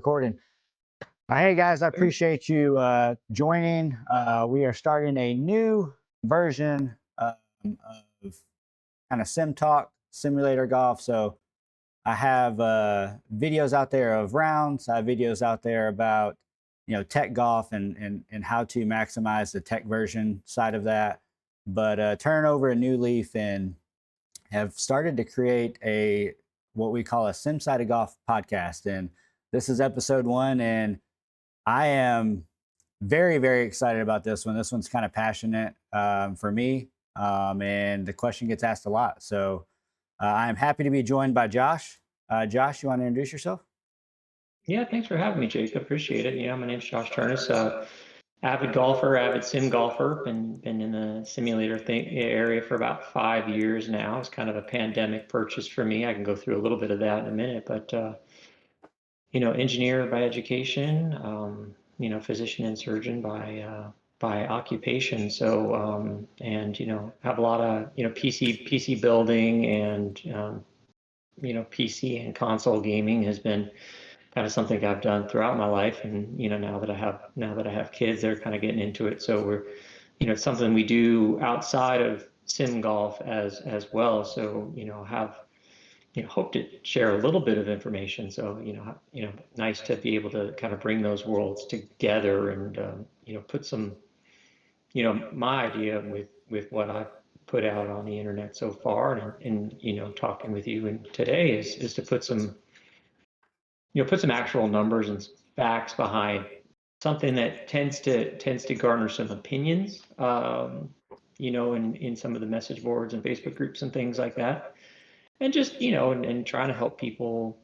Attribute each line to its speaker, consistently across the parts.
Speaker 1: recording. Hey guys, I appreciate you joining. We are starting a new version of kind of sim talk simulator golf. So I have videos out there of rounds. I have videos out there about tech golf and how to maximize the tech version side of that. But turn over a new leaf and have started to create a what we call a sim-sided golf podcast. And this is episode 1, and I am very, very excited about this one. This one's kind of passionate for me, and the question gets asked a lot. So I'm happy to be joined by Josh. Josh, you want to introduce yourself?
Speaker 2: Yeah, thanks for having me, Jacob. Appreciate it. My name's Josh Tournas, avid golfer, avid sim golfer. Been in the simulator area for about 5 years now. It's kind of a pandemic purchase for me. I can go through a little bit of that in a minute, but engineer by education, physician and surgeon by occupation. So and have a lot of PC building and PC and console gaming has been kind of something I've done throughout my life. And now that I have kids, they're kind of getting into it. So we're, it's something we do outside of sim golf as well. So have hope to share a little bit of information. So nice to be able to kind of bring those worlds together and put some my idea with what I've put out on the internet so far, and talking with you and today is to put some actual numbers and facts behind something that tends to garner some opinions, in some of the message boards and Facebook groups and things like that, and just and trying to help people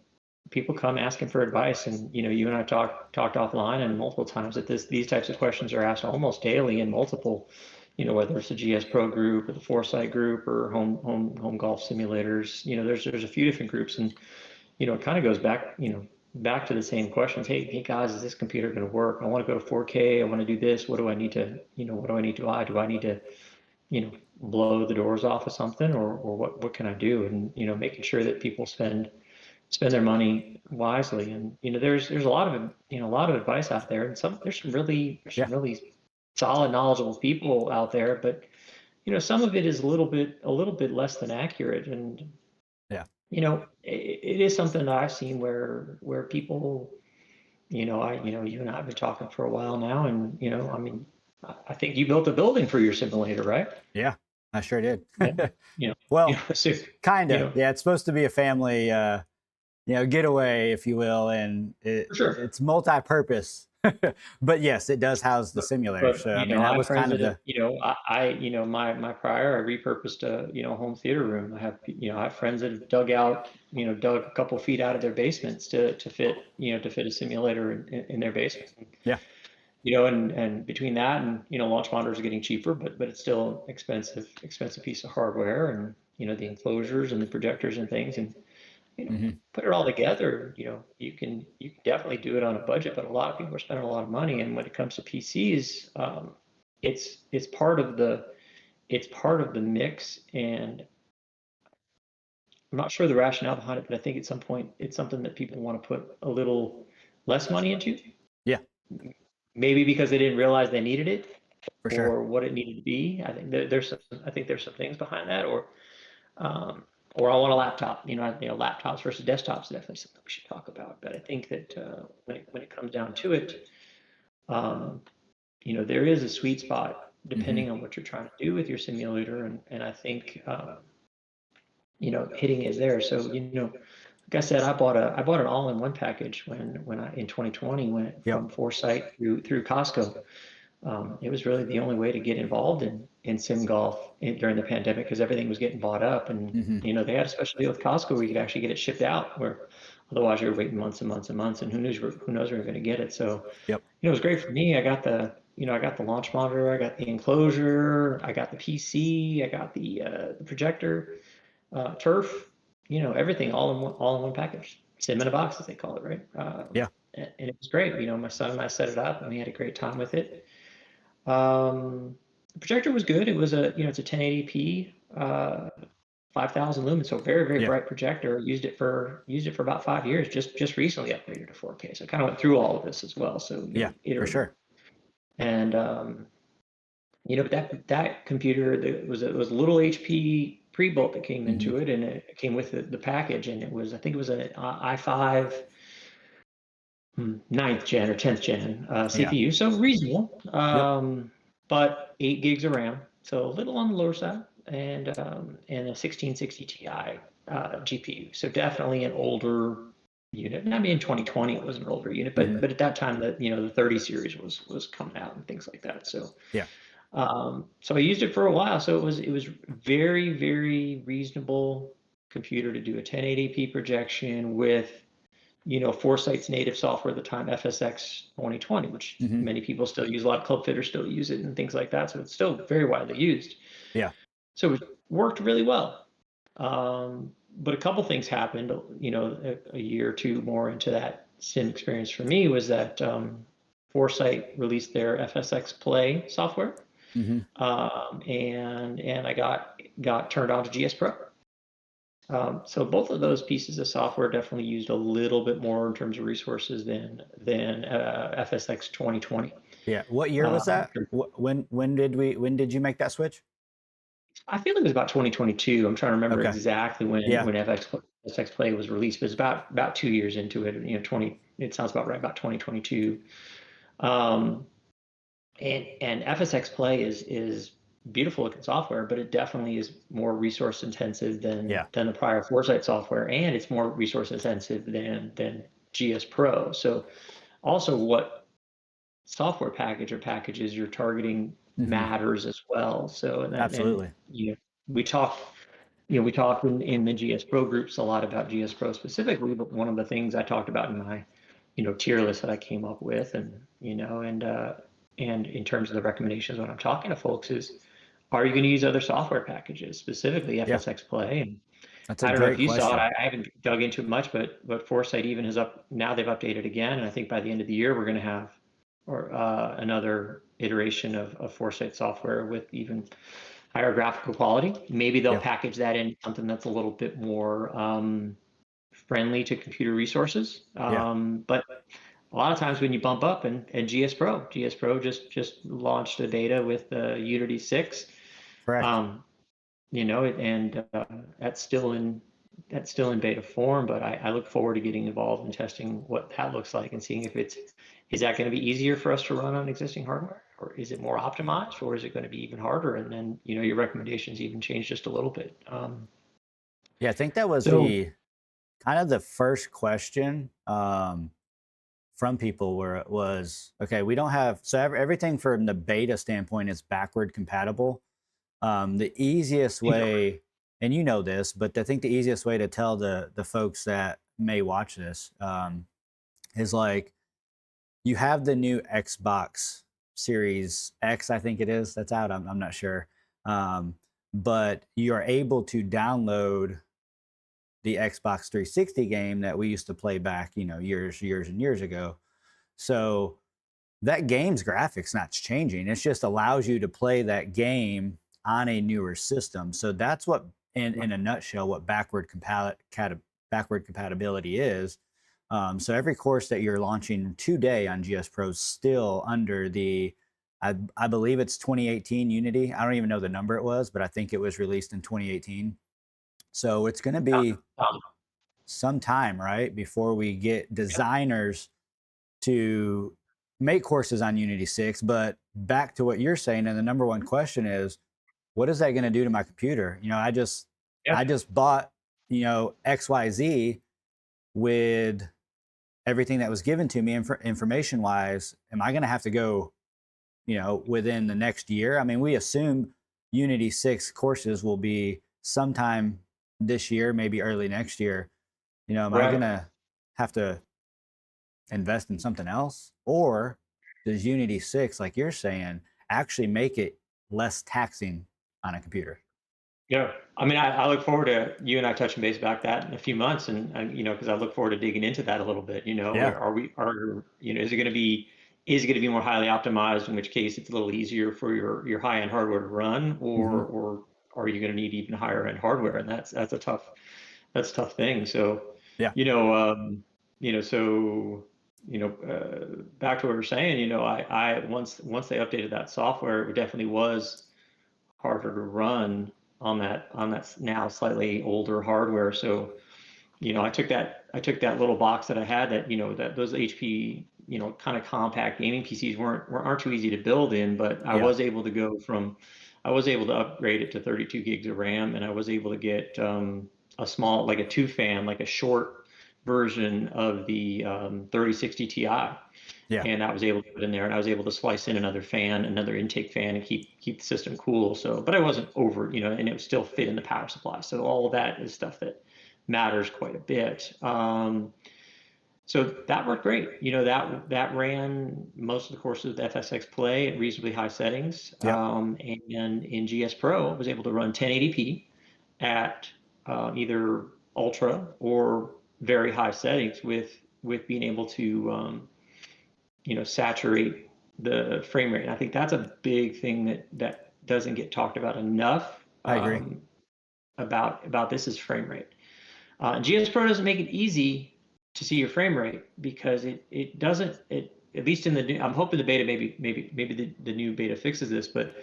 Speaker 2: come asking for advice. And you and I talked offline and multiple times that these types of questions are asked almost daily in multiple, whether it's the GSPro group or the Foresight group or home golf simulators. There's a few different groups, and it kind of goes back to the same questions. Hey guys, is this computer going to work? I want to go to 4K. I want to do this. What do I need to, what do I need to buy? Do I need to, blow the doors off of something, or what can I do? And, making sure that people spend their money wisely. And, there's a lot of, a lot of advice out there, and there's some
Speaker 1: Yeah.
Speaker 2: really solid, knowledgeable people out there, but, some of it is a little bit less than accurate. And,
Speaker 1: Yeah.
Speaker 2: it is something that I've seen where people, you and I have been talking for a while now, and I mean, I think you built a building for your simulator, right?
Speaker 1: Yeah, I sure did.
Speaker 2: Yeah,
Speaker 1: Well,
Speaker 2: so
Speaker 1: kind
Speaker 2: you
Speaker 1: of.
Speaker 2: know,
Speaker 1: Yeah, it's supposed to be a family, getaway, if you will, and
Speaker 2: for sure.
Speaker 1: it's multi-purpose. But yes, it does house the simulator.
Speaker 2: But
Speaker 1: So I mean,
Speaker 2: I
Speaker 1: that
Speaker 2: have
Speaker 1: was
Speaker 2: friends
Speaker 1: kind of
Speaker 2: that have,
Speaker 1: the
Speaker 2: my prior, I repurposed a home theater room. I have friends that have dug a couple feet out of their basements to fit a simulator in their basement.
Speaker 1: yeah.
Speaker 2: And between that and launch monitors are getting cheaper, but it's still expensive piece of hardware, and the enclosures and the projectors and things, and
Speaker 1: Hmm.
Speaker 2: put it all together. You can definitely do it on a budget, but a lot of people are spending a lot of money. And when it comes to PCs, it's part of the mix. And I'm not sure the rationale behind it, but I think at some point it's something that people want to put a little less money into.
Speaker 1: Yeah,
Speaker 2: Maybe because they didn't realize they needed it
Speaker 1: for sure.
Speaker 2: or what it needed to be. I think there's some things behind that, um, or I want a laptop. Laptops versus desktops is definitely something we should talk about. But I think that when it comes down to it, um, there is a sweet spot
Speaker 1: Hmm.
Speaker 2: depending on what you're trying to do with your simulator, and I think hitting is there. So like I said, I bought an all-in-one package when I in 2020 went
Speaker 1: Yep.
Speaker 2: from Foresight through Costco. It was really the only way to get involved in sim golf during the pandemic, because everything was getting bought up. And
Speaker 1: Hmm.
Speaker 2: they had a special deal with Costco where you could actually get it shipped out, where otherwise you were waiting months and months and months, and who knows where you're going to get it. So
Speaker 1: Yep.
Speaker 2: it was great for me. I got the launch monitor, I got the enclosure, I got the PC, I got the projector, turf, everything all in one package. Sim in a box, as they call it, right?
Speaker 1: Yeah.
Speaker 2: And it was great. My son and I set it up, and we had a great time with it. The projector was good. It was it's a 1080p 5,000 lumens, so very, very
Speaker 1: Yeah.
Speaker 2: bright projector. Used it for about 5 years. Just recently upgraded to 4K. So I kind of went through all of this as well. So
Speaker 1: Yeah, for
Speaker 2: iterative.
Speaker 1: sure.
Speaker 2: And but that computer, it was a little HP pre-built that came
Speaker 1: Hmm.
Speaker 2: into it, and it came with the package, and I think it was an i5 ninth gen or 10th gen
Speaker 1: Yeah.
Speaker 2: CPU, so reasonable,
Speaker 1: Yep.
Speaker 2: but 8 gigs of RAM, so a little on the lower side, and a 1660 Ti GPU, so definitely an older unit. I mean, in 2020 it was an older unit,
Speaker 1: Hmm.
Speaker 2: but at that time the 30 series was coming out and things like that. So
Speaker 1: Yeah.
Speaker 2: so I used it for a while. So it was very, very reasonable computer to do a 1080p projection with, Foresight's native software at the time, FSX 2020, which
Speaker 1: Hmm.
Speaker 2: many people still use. A lot of club fitters still use it and things like that. So it's still very widely used.
Speaker 1: Yeah.
Speaker 2: So it worked really well. But a couple things happened, a year or two more into that sim experience for me was that Foresight released their FSX Play software,
Speaker 1: Hmm.
Speaker 2: and I got turned on to GSPro. So both of those pieces of software definitely used a little bit more in terms of resources than FSX 2020.
Speaker 1: Yeah. What year was that? When did you make that switch?
Speaker 2: I feel like it was about 2022. I'm trying to remember
Speaker 1: Okay.
Speaker 2: exactly when
Speaker 1: Yeah.
Speaker 2: FSX Play was released, but it's about 2 years into it. 20. It sounds about right, about 2022. Um, and FSX Play is beautiful looking software, but it definitely is more resource intensive than
Speaker 1: Yeah.
Speaker 2: the prior Foresight software, and it's more resource intensive than GSPro. So also what software package or packages you're targeting
Speaker 1: Hmm.
Speaker 2: matters as well. So and
Speaker 1: Absolutely.
Speaker 2: we talk we talk in the GSPro groups a lot about GSPro specifically, but one of the things I talked about in my tier list that I came up with, and in terms of the recommendations when I'm talking to folks is, are you going to use other software packages, specifically
Speaker 1: Yeah.
Speaker 2: FSX Play? And
Speaker 1: That's a
Speaker 2: I don't know if
Speaker 1: great
Speaker 2: you saw it.
Speaker 1: question.
Speaker 2: I haven't dug into it much, but Foresight even has now they've updated again, and I think by the end of the year we're going to have another iteration of Foresight software with even higher graphical quality. Maybe they'll
Speaker 1: Yeah.
Speaker 2: package that in something that's a little bit more friendly to computer resources.
Speaker 1: Yeah.
Speaker 2: But a lot of times when you bump up and GSPro just launched a beta with Unity 6,
Speaker 1: Correct.
Speaker 2: and that's still in beta form. But I look forward to getting involved in testing what that looks like and seeing if is that going to be easier for us to run on existing hardware, or is it more optimized, or is it going to be even harder? And then your recommendations even change just a little bit.
Speaker 1: Yeah. I think that was
Speaker 2: So
Speaker 1: the kind of the first question from people where it was, okay, we don't have, so everything from the beta standpoint is backward compatible. The easiest way, and you know this, but I think the easiest way to tell the folks that may watch this is like, you have the new Xbox Series X, I think it is, that's out. I'm not sure. Um, but you are able to download the Xbox 360 game that we used to play back, years and years ago. So that game's graphics not changing. It just allows you to play that game on a newer system. So that's what, in a nutshell, what backward compatibility is. So every course that you're launching today on GS Pro is still under I believe it's 2018 Unity. I don't even know the number it was, but I think it was released in 2018. So it's going to be
Speaker 2: um,
Speaker 1: some time, right, before we get designers to make courses on Unity 6. But back to what you're saying, and the number one question is, what is that going to do to my computer?
Speaker 2: yeah,
Speaker 1: I just bought, XYZ with everything that was given to me information wise. Am I going to have to go, within the next year? I mean, we assume Unity 6 courses will be sometime this year, maybe early next year. Am I going
Speaker 2: right.
Speaker 1: to have to invest in something else? Or does Unity 6, like you're saying, actually make it less taxing on a computer?
Speaker 2: Yeah, I mean, I look forward to you and I touching base about that in a few months, and because I look forward to digging into that a little bit.
Speaker 1: Yeah.
Speaker 2: Is it going to be more highly optimized? In which case, it's a little easier for your high end hardware to run,
Speaker 1: Mm-hmm.
Speaker 2: or are you going to need even higher end hardware? And that's a tough thing. So,
Speaker 1: Yeah.
Speaker 2: you know, back to what we were saying, I once they updated that software, it definitely was harder to run on that now slightly older hardware. So, I took that little box that I had that, that those HP, kind of compact gaming PCs aren't too easy to build in, but
Speaker 1: Yeah.
Speaker 2: I was able to upgrade it to 32 gigs of RAM, and I was able to get a small, like a two fan, like a short version of the 3060 Ti.
Speaker 1: Yeah.
Speaker 2: And I was able to put in there, and I was able to splice in another intake fan, and keep the system cool. So, but I wasn't over, and it would still fit in the power supply. So all of that is stuff that matters quite a bit. So that worked great. That ran most of the courses of the FSX Play at reasonably high settings.
Speaker 1: Yeah.
Speaker 2: And in GSPro, I was able to run 1080p at either ultra or very high settings with being able to saturate the frame rate. And I think that's a big thing that doesn't get talked about enough.
Speaker 1: I agree.
Speaker 2: About this is frame rate. GSPro doesn't make it easy to see your frame rate because it doesn't, at least in the new, I'm hoping the beta, maybe the new beta fixes this, but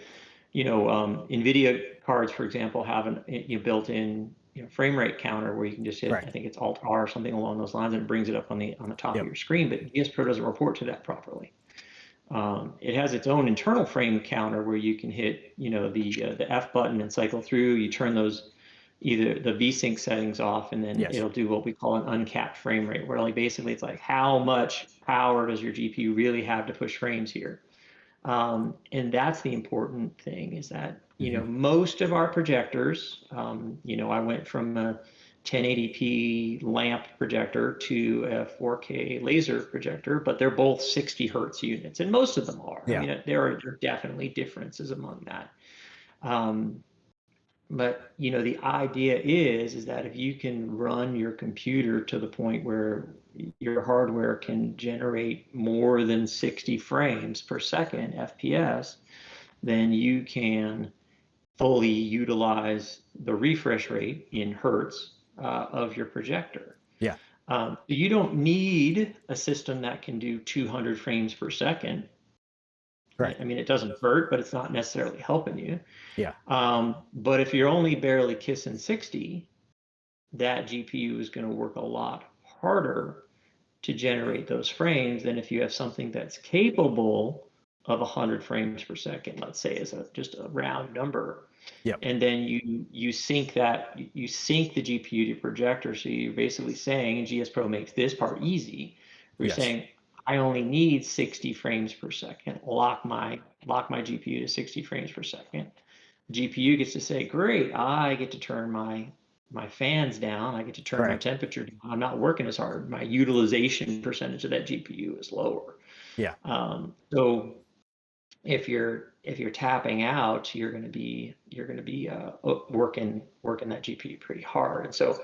Speaker 2: NVIDIA cards, for example, have an built-in frame rate counter where you can just hit,
Speaker 1: Correct.
Speaker 2: I think it's Alt R or something along those lines, and it brings it up on the top of your screen. But GSPro doesn't report to that properly. It has its own internal frame counter where you can hit the F button and cycle through. You turn those either the VSync settings off, and then
Speaker 1: Yes.
Speaker 2: it'll do what we call an uncapped frame rate, where like basically it's like how much power does your GPU really have to push frames here. And that's the important thing, is that most of our projectors, I went from a 1080p lamp projector to a 4K laser projector, but they're both 60 hertz units, and most of them are.
Speaker 1: Yeah.
Speaker 2: I mean, there are definitely differences among that. But the idea is that if you can run your computer to the point where your hardware can generate more than 60 frames per second FPS, then you can fully utilize the refresh rate in hertz of your projector.
Speaker 1: Yeah.
Speaker 2: You don't need a system that can do 200 frames per second.
Speaker 1: Correct.
Speaker 2: I mean, it doesn't hurt, but it's not necessarily helping you.
Speaker 1: Yeah.
Speaker 2: But if you're only barely kissing 60, that GPU is going to work a lot harder to generate those frames than if you have something that's capable of 100 frames per second, let's say, as just a round number.
Speaker 1: Yep.
Speaker 2: And then you sync the GPU to your projector. So you're basically saying, and GSPro makes this part easy, you're
Speaker 1: Yes.
Speaker 2: saying, I only need 60 frames per second. Lock my GPU to 60 frames per second. GPU gets to say, great, I get to turn my fans down. I get to turn my
Speaker 1: Correct.
Speaker 2: temperature down. I'm not working as hard. My utilization percentage of that GPU is lower.
Speaker 1: Yeah.
Speaker 2: So if you're tapping out, you're going to be working that GPU pretty hard. And so,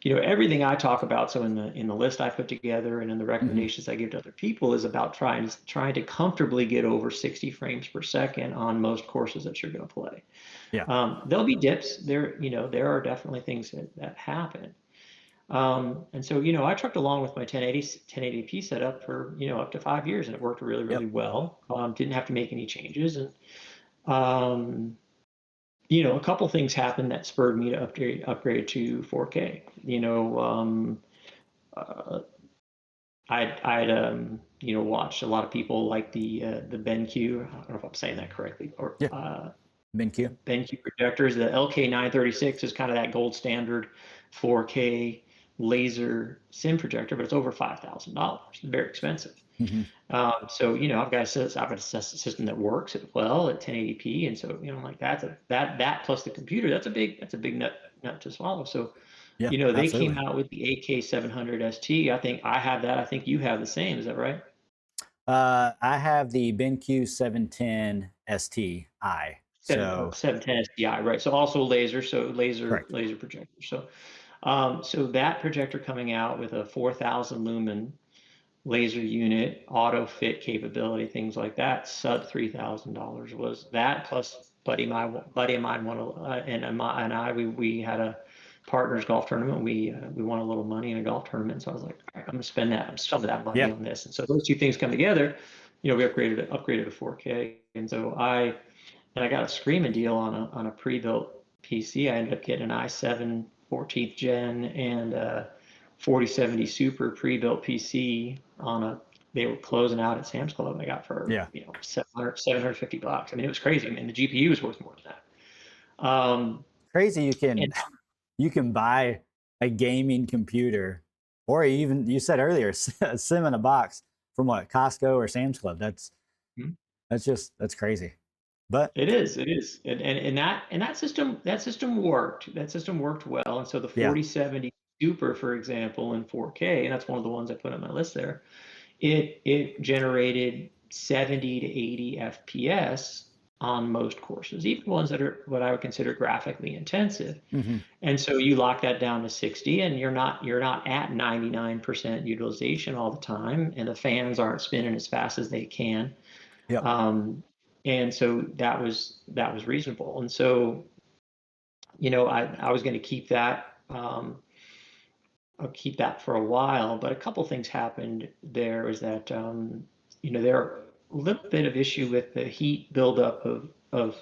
Speaker 2: everything I talk about, so in the list I put together and in the recommendations I give to other people, is about trying to comfortably get over 60 frames per second on most courses that you're going to play.
Speaker 1: Yeah.
Speaker 2: There'll be dips there. There are definitely things that happen. And so, I trucked along with my 1080p setup for, up to 5 years, and it worked really, really
Speaker 1: Yep.
Speaker 2: well. Didn't have to make any changes. And, a couple things happened that spurred me to upgrade to 4K. I'd watched a lot of people like the BenQ. I don't know if I'm saying that correctly, or
Speaker 1: Yeah. BenQ.
Speaker 2: BenQ projectors. The LK936 is kind of that gold standard 4K laser sim projector, but it's over $5,000. It's very expensive. So I've got a system that works well at 1080p, and so I'm like, that plus the computer, that's a big nut to swallow. So
Speaker 1: Yeah.
Speaker 2: they
Speaker 1: Absolutely.
Speaker 2: came out with the AK700 ST. I think I have that. I think you have the same. Is that right?
Speaker 1: I have the BenQ 710 STI. So
Speaker 2: 710 STI, right? So also laser,
Speaker 1: correct.
Speaker 2: laser projector. So so that projector coming out with a 4,000 lumen laser unit, auto fit capability, things like that, sub $3,000 was that, plus buddy of mine won, and I we had a partners golf tournament. We won a little money in a golf tournament. So I was like, all right, I'm gonna spend that. I'm some of that money
Speaker 1: Yep.
Speaker 2: on this. And so those two things come together. We upgraded to 4K, and so I got a screaming deal on a pre-built PC. I ended up getting an i7 14th gen and a 4070 Super pre-built PC on a. They were closing out at Sam's Club. I got for
Speaker 1: Yeah.
Speaker 2: 750 bucks. I mean, it was crazy. I mean, the GPU was worth more than that.
Speaker 1: Crazy
Speaker 2: And
Speaker 1: you can buy a gaming computer, or even you said earlier a sim in a box from what, Costco or Sam's Club. That's crazy. But
Speaker 2: it is, and that system worked. That system worked well, and so the
Speaker 1: yeah,
Speaker 2: 4070 Super, for example, in 4K, and that's one of the ones I put on my list there. It generated 70 to 80 FPS on most courses, even ones that are what I would consider graphically intensive.
Speaker 1: mm-hmm.
Speaker 2: And so you lock that down to 60, and you're not at 99% utilization all the time, and the fans aren't spinning as fast as they can.
Speaker 1: Yep.
Speaker 2: And so that was reasonable. And so, I was going to keep that. I'll keep that for a while, but a couple things happened there is that, there are a little bit of issue with the heat buildup of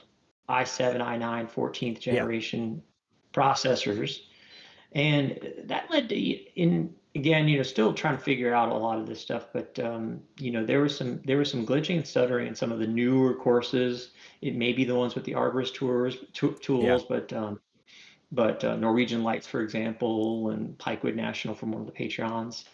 Speaker 2: i7, i9, 14th
Speaker 1: Yeah.
Speaker 2: generation processors. And that led to, in again, still trying to figure out a lot of this stuff, but there was some glitching and stuttering in some of the newer courses. It may be the ones with the arborist
Speaker 1: Yeah.
Speaker 2: tools, but Norwegian Lights, for example, and Pikewood National from one of the Patreons.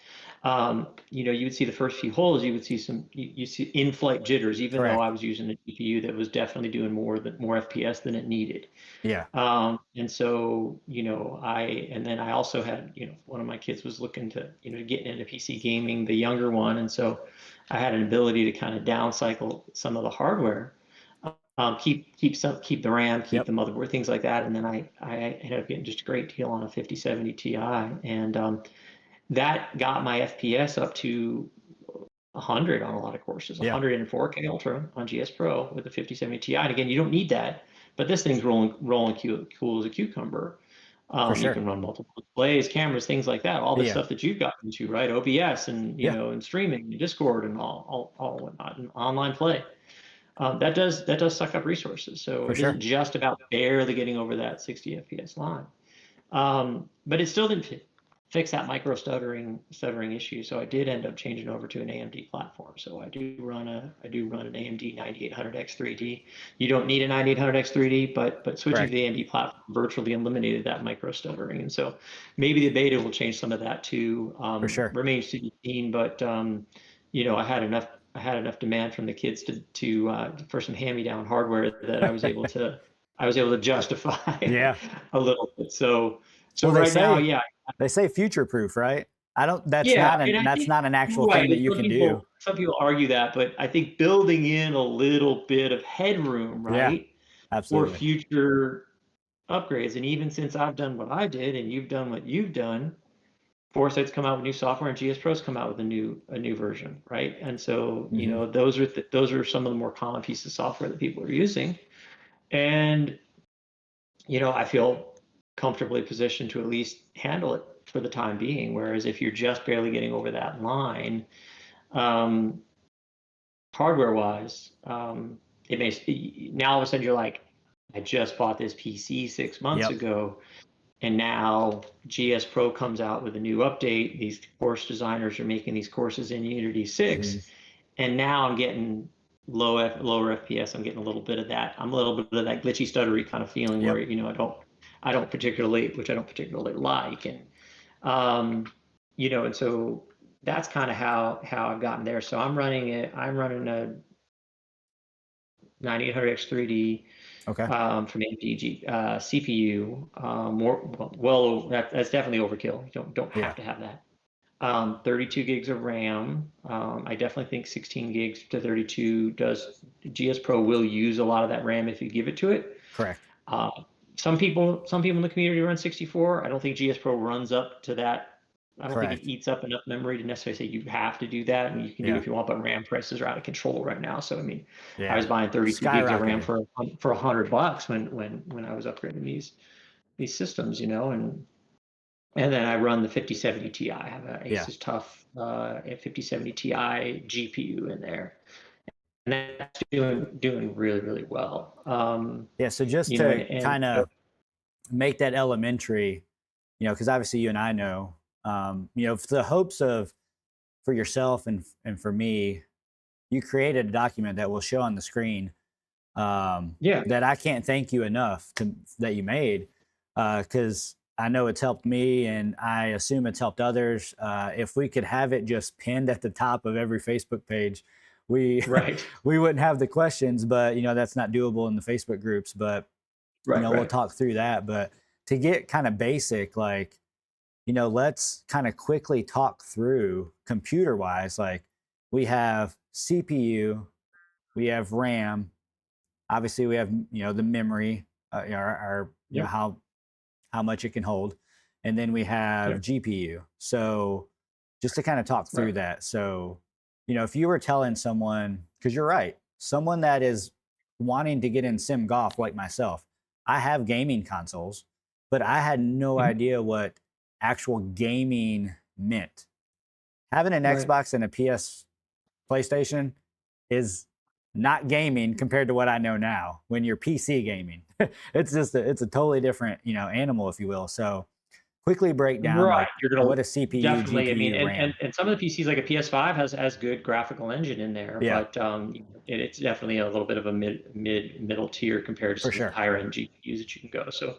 Speaker 2: You would see the first few holes, you would see you see in-flight jitters, even though
Speaker 1: Correct.
Speaker 2: I was using a GPU that was definitely doing more FPS than it needed.
Speaker 1: Yeah.
Speaker 2: And so, and then I also had, one of my kids was looking to, getting into PC gaming, the younger one. And so I had an ability to kind of down cycle some of the hardware, keep the RAM, keep
Speaker 1: Yep.
Speaker 2: the motherboard, things like that. And then I ended up getting just a great deal on a 5070 Ti. And that got my FPS up to 100 on a lot of courses,
Speaker 1: Yeah.
Speaker 2: 100 in 4K Ultra on GSPro with the 5070 Ti. And again, you don't need that, but this thing's rolling cool as a cucumber.
Speaker 1: For
Speaker 2: You
Speaker 1: sure.
Speaker 2: can run multiple displays, cameras, things like that. All the
Speaker 1: Yeah.
Speaker 2: stuff that you've gotten into, right? OBS and
Speaker 1: Yeah.
Speaker 2: and streaming, and Discord, and all whatnot, and online play. That does suck up resources. So
Speaker 1: For
Speaker 2: it isn't
Speaker 1: sure.
Speaker 2: just about barely getting over that 60 FPS line. But it still didn't fix that micro stuttering issue. So I did end up changing over to an AMD platform. So I do run an AMD 9800X 3D. You don't need a 9800X 3D, but switching to
Speaker 1: Correct.
Speaker 2: the AMD platform virtually eliminated that micro stuttering. And so maybe the beta will change some of that too.
Speaker 1: For sure.
Speaker 2: Remains to be seen, but I had enough demand from the kids to for some hand-me-down hardware that I was able to justify
Speaker 1: Yeah.
Speaker 2: a little bit. So
Speaker 1: Well, they
Speaker 2: right now,
Speaker 1: say
Speaker 2: yeah,
Speaker 1: future proof, right? I don't.
Speaker 2: yeah, and I
Speaker 1: That's
Speaker 2: think
Speaker 1: not an actual
Speaker 2: right.
Speaker 1: thing that
Speaker 2: And
Speaker 1: you
Speaker 2: some
Speaker 1: can do.
Speaker 2: people some people argue that, but I think building in a little bit of headroom,
Speaker 1: Yeah.
Speaker 2: right, for
Speaker 1: Absolutely.
Speaker 2: future upgrades. And even since I've done what I did and you've done what you've done, Foresight's come out with new software and GSPro's come out with a new version, right? And so,
Speaker 1: Mm-hmm.
Speaker 2: those are some of the more common pieces of software that people are using. And I feel comfortably positioned to at least handle it for the time being. Whereas if you're just barely getting over that line, um, hardware wise, it may now all of a sudden you're like, I just bought this PC 6 months
Speaker 1: Yep.
Speaker 2: ago, and now GSPro comes out with a new update. These course designers are making these courses in Unity 6,
Speaker 1: Mm-hmm.
Speaker 2: and now I'm getting lower FPS. I'm getting a little bit of that. I'm a little bit of that glitchy, stuttery kind of feeling where
Speaker 1: Yep.
Speaker 2: I don't particularly like, and so that's kind of how I've gotten there. So I'm running it. I'm running a 9800X 3D
Speaker 1: Okay.
Speaker 2: from AMD CPU. Well, that's definitely overkill. You don't
Speaker 1: Yeah.
Speaker 2: have to have that. 32 gigs of RAM. I definitely think 16 gigs to 32 does. GSPro will use a lot of that RAM if you give it to it.
Speaker 1: Correct.
Speaker 2: Some people in the community run 64. I don't think GSPro runs up to that I don't think it
Speaker 1: Correct.
Speaker 2: eats up enough memory to necessarily say you have to do that, and you can do it
Speaker 1: Yeah.
Speaker 2: if you want, but RAM prices are out of control right now. So I mean, I was
Speaker 1: Yeah.
Speaker 2: buying 32 gigs of RAM
Speaker 1: Skyrocketed.
Speaker 2: for $100 when I was upgrading these systems, and then I run the 5070 Ti. I have a
Speaker 1: Yeah.
Speaker 2: Asus Tough 5070 Ti GPU in there, and that's doing really really well.
Speaker 1: Yeah. So just to
Speaker 2: And
Speaker 1: kind of make that elementary, because obviously you and I know, for the hopes of for yourself and for me, you created a document that will show on the screen,
Speaker 2: yeah,
Speaker 1: that I can't thank you enough that you made, because I know it's helped me and I assume it's helped others. If we could have it just pinned at the top of every Facebook page, we
Speaker 2: right,
Speaker 1: we wouldn't have the questions, but that's not doable in the Facebook groups. But
Speaker 2: right,
Speaker 1: we'll
Speaker 2: right.
Speaker 1: talk through that. But to get kind of basic, like, let's kind of quickly talk through computer wise. Like, we have CPU, we have RAM, obviously we have the memory, our
Speaker 2: Yep,
Speaker 1: how much it can hold, and then we have
Speaker 2: yep,
Speaker 1: GPU. So just to kind of talk through
Speaker 2: right.
Speaker 1: that. So if you were telling someone, because you're right, someone that is wanting to get in sim golf like myself, I have gaming consoles, but I had no
Speaker 2: Mhm.
Speaker 1: idea what actual gaming meant. Having an
Speaker 2: Right.
Speaker 1: Xbox and a PlayStation is not gaming compared to what I know now. When you're PC gaming, it's a totally different animal, if you will. So quickly break down,
Speaker 2: Right,
Speaker 1: like,
Speaker 2: you're gonna
Speaker 1: what is CPU,
Speaker 2: definitely, I mean,
Speaker 1: GPU,
Speaker 2: and
Speaker 1: RAM.
Speaker 2: some of the PCs, like a PS5 has good graphical engine in there,
Speaker 1: Yeah,
Speaker 2: but it's definitely a little bit of a middle tier compared to
Speaker 1: for
Speaker 2: some of the
Speaker 1: sure.
Speaker 2: higher end GPUs that you can go. So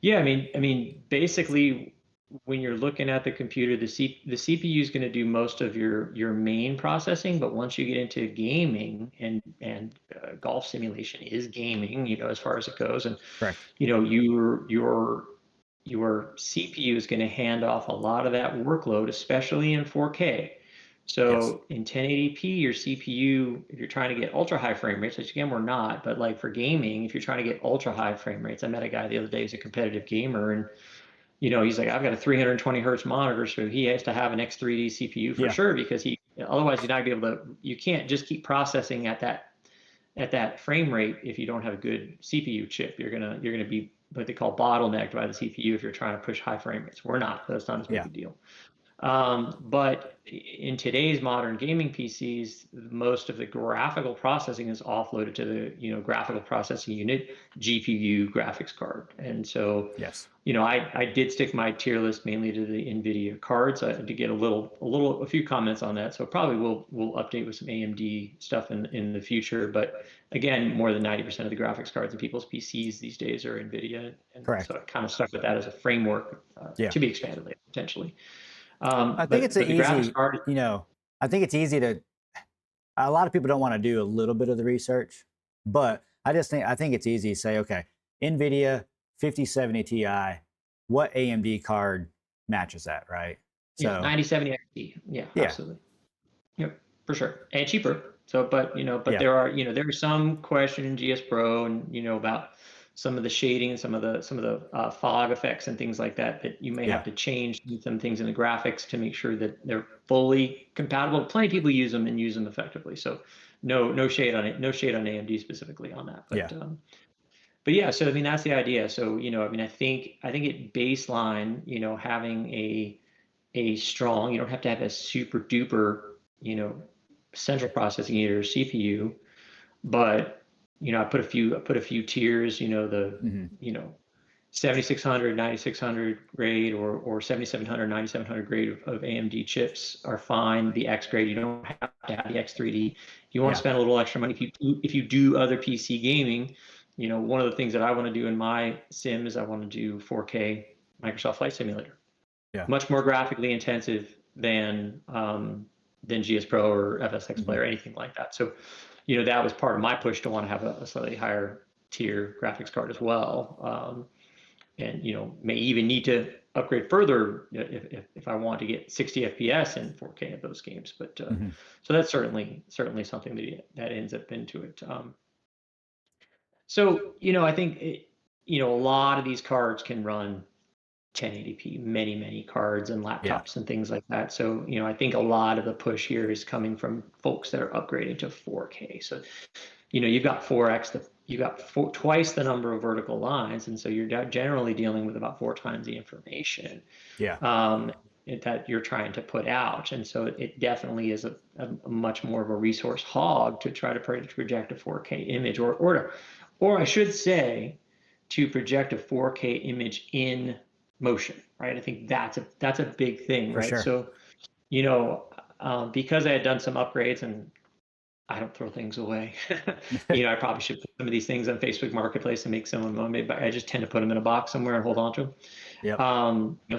Speaker 2: yeah, I mean, basically, when you're looking at the computer, the CPU is going to do most of your main processing, but once you get into gaming and golf simulation is gaming, as far as it goes, and
Speaker 1: Correct.
Speaker 2: your CPU is going to hand off a lot of that workload, especially in 4K.
Speaker 1: Yes.
Speaker 2: So in 1080p, your CPU, if you're trying to get ultra high frame rates, which again we're not, but like for gaming, if you're trying to get ultra high frame rates, I met a guy the other day who's a competitive gamer, and he's like, I've got a 320 hertz monitor, so he has to have an X3D CPU for
Speaker 1: Yeah.
Speaker 2: sure because otherwise he's not gonna be able to. You can't just keep processing at that frame rate if you don't have a good CPU chip. You're gonna be what they call bottlenecked by the CPU if you're trying to push high frame rates. We're not. That's not as big
Speaker 1: Yeah.
Speaker 2: a deal. But in today's modern gaming PCs, most of the graphical processing is offloaded to the graphical processing unit, GPU graphics card. And so,
Speaker 1: Yes.
Speaker 2: I did stick my tier list mainly to the NVIDIA cards. I did get a few comments on that. So probably we'll update with some AMD stuff in the future. But again, more than 90% of the graphics cards in people's PCs these days are NVIDIA, and so
Speaker 1: Correct.
Speaker 2: I kind of stuck with that as a framework
Speaker 1: Yeah.
Speaker 2: to be expanded later potentially.
Speaker 1: I think
Speaker 2: But
Speaker 1: it's an
Speaker 2: but the graphics
Speaker 1: easy,
Speaker 2: card,
Speaker 1: I think it's easy to, a lot of people don't want to do a little bit of the research, but I think it's easy to say, okay, NVIDIA 5070 Ti, what AMD card matches that, right?
Speaker 2: yeah,
Speaker 1: So
Speaker 2: 9070 XT, yeah,
Speaker 1: yeah,
Speaker 2: absolutely, yep, for sure, and cheaper. So, but
Speaker 1: yeah,
Speaker 2: there are some question in GSPro and about some of the shading and some of the fog effects and things like that you may have
Speaker 1: yeah,
Speaker 2: to change some things in the graphics to make sure that they're fully compatible. Plenty of people use them and use them effectively. So, no shade on it, no shade on AMD specifically on that,
Speaker 1: yeah,
Speaker 2: but yeah, so I mean that's the idea. So I mean I think it baseline, having a strong, you don't have to have a super duper, central processing unit or CPU, but I put a few tiers,
Speaker 1: hmm,
Speaker 2: 7600, 9600 grade or 7700, 9700 grade of AMD chips are fine. The X grade, you don't have to have the X3D. If you want to
Speaker 1: yeah,
Speaker 2: spend a little extra money, if you do other PC gaming, one of the things that I want to do in my sim is I want to do 4K Microsoft Flight Simulator.
Speaker 1: yeah,
Speaker 2: Much more graphically intensive than GS Pro or FSX
Speaker 1: hmm,
Speaker 2: Player or anything like that. So, that was part of my push to want to have a slightly higher tier graphics card as well. And may even need to upgrade further if I want to get 60 FPS and 4K of those games. But
Speaker 1: hmm,
Speaker 2: so that's certainly something that ends up into it. So I think a lot of these cards can run 1080p, many cards and
Speaker 1: Yeah.
Speaker 2: laptops and things like that. So, I think a lot of the push here is coming from folks that are upgrading to 4K. So, you've got 4x, you got twice the number of vertical lines. And so you're generally dealing with about 4 times the information
Speaker 1: Yeah.
Speaker 2: that you're trying to put out. And so it definitely is a much more of a resource hog to try to project a 4K image or I should say, to project a 4K image in motion, right? I think that's a big thing,
Speaker 1: For
Speaker 2: right?
Speaker 1: sure.
Speaker 2: So, because I had done some upgrades and I don't throw things away. I probably should put some of these things on Facebook Marketplace and make some of them, but I just tend to put them in a box somewhere and hold on to them.
Speaker 1: Yep.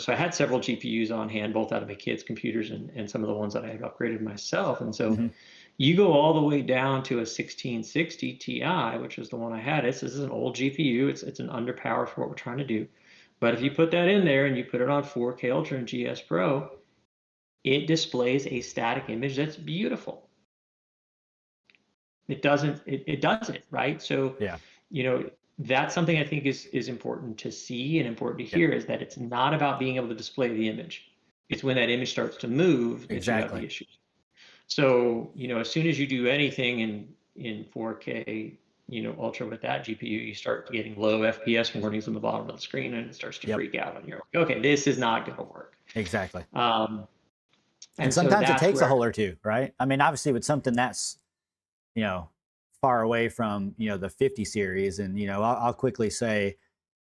Speaker 2: So I had several GPUs on hand, both out of my kids' computers and some of the ones that I had upgraded myself. And so you go all the way down to a 1660 Ti, which is the one I had. This is an old GPU. It's an underpower for what we're trying to do. But if you put that in there and you put it on 4K Ultra and GSPro, it displays a static image that's beautiful. It doesn't, it does it, right? So,
Speaker 1: Yeah.
Speaker 2: that's something I think is important to see and important to hear is that it's not about being able to display the image. It's when that image starts to move that you have the
Speaker 1: Exactly.
Speaker 2: issues. So, as soon as you do anything in 4K, ultra with that GPU, you start getting low FPS warnings on the bottom of the screen and it starts to
Speaker 1: Yep.
Speaker 2: freak out and you're like, okay, this is not going to work.
Speaker 1: Exactly.
Speaker 2: And so
Speaker 1: sometimes it
Speaker 2: that's
Speaker 1: takes a
Speaker 2: where,
Speaker 1: hole or two, right? I mean, obviously with something that's, you know, far away from, the 50 series. And, I'll quickly say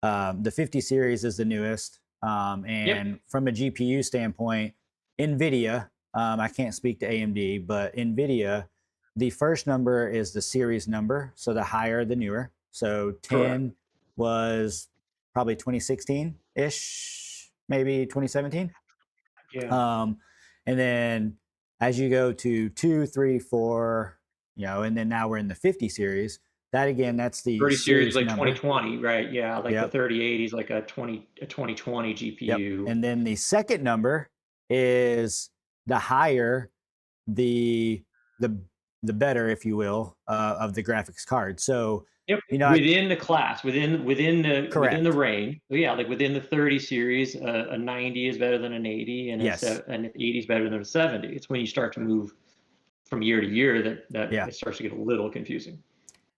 Speaker 1: the 50 series is the newest.
Speaker 2: yep,
Speaker 1: And from a GPU standpoint, NVIDIA, I can't speak to AMD, but NVIDIA, the first number is the series number. So the higher, the newer. So 10
Speaker 2: correct.
Speaker 1: was probably 2016 ish, maybe 2017.
Speaker 2: Yeah.
Speaker 1: And then as you go to 2, 3, 4, and then now we're in the 50 series. That again, that's the
Speaker 2: 30 series
Speaker 1: series
Speaker 2: like
Speaker 1: number.
Speaker 2: 2020, right? Yeah, like the
Speaker 1: Yep.
Speaker 2: 3080 is like a 2020
Speaker 1: Yep.
Speaker 2: GPU.
Speaker 1: And then the second number is the higher, the the the better, if you will, of the graphics card. So,
Speaker 2: Yep,
Speaker 1: I
Speaker 2: within the class, within the
Speaker 1: correct.
Speaker 2: range. So yeah, like within the 30 series, a 90 is better than an 80, and
Speaker 1: Yes.
Speaker 2: an 80 is better than a 70. It's when you start to move from year to year that
Speaker 1: Yeah.
Speaker 2: it starts to get a little confusing.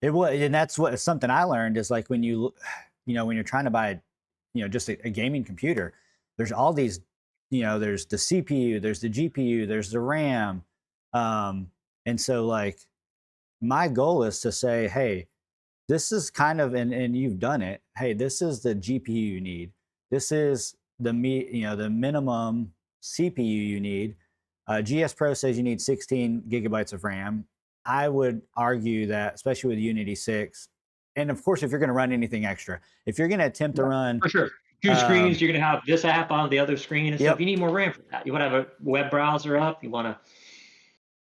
Speaker 1: It was, and that's what something I learned is like when when you're trying to buy, just a gaming computer, there's all these, there's the CPU, there's the GPU, there's the RAM, and so like my goal is to say, hey, this is kind of, and you've done it. Hey, this is the GPU you need. This is the minimum CPU you need. GS Pro says you need 16 gigabytes of RAM. I would argue that, especially with Unity 6, and of course, if you're going to run anything extra, if you're going to attempt to
Speaker 2: Yeah,
Speaker 1: run,
Speaker 2: for sure. Two screens, you're going to have this app on the other screen and stuff.
Speaker 1: yep,
Speaker 2: You need more RAM for that. You want to have a web browser up. You want